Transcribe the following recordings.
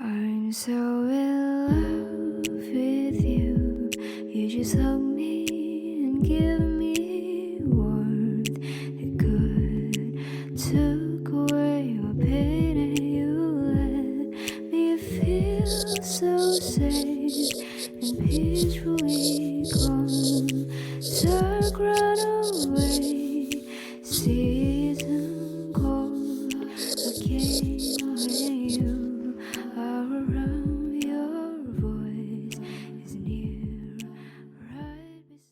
I'm so in love with you. You just hug me and give me warmth. It could took away my pain and you let me feel so safe and peacefully calm. Dark run away, season cold again when you are around. Your voice is near, right beside.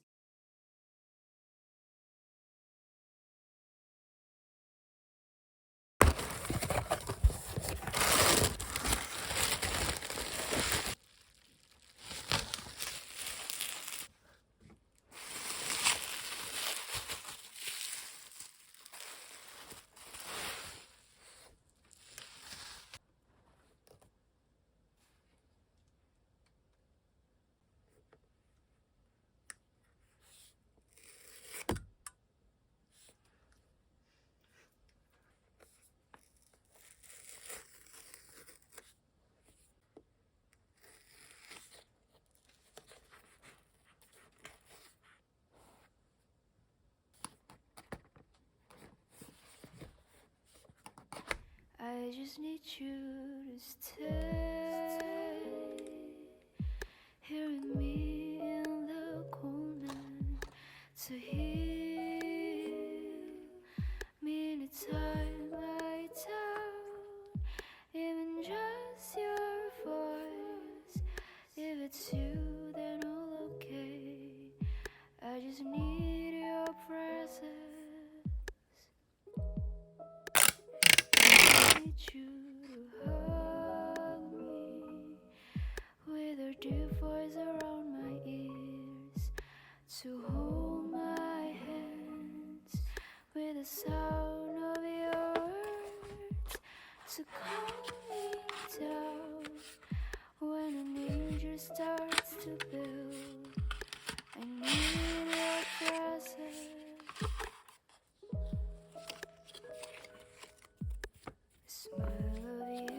I just need you to stay here with me in the cold night, to heal me in the time I doubt, even just your voice. If it's you, then all okay. I just need your presence. I need you to hug me with your deep voice around my ears, to hold my hands with the sound of your words, to calm me down when the danger starts to build. I need your presence. The smell of you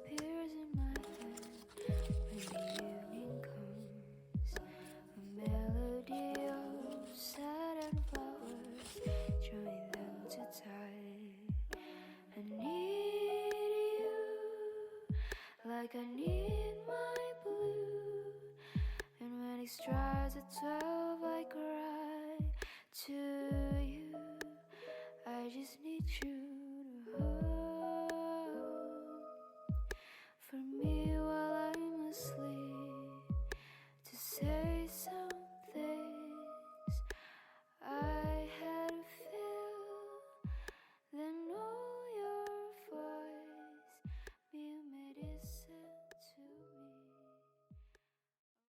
appears in my head when the evening comes. A melody of satin flowers, drawing them to tide. I need you like I need my blue. And when it strikes at 12, I cry to you. I just need you to hold for me while I'm asleep, to say something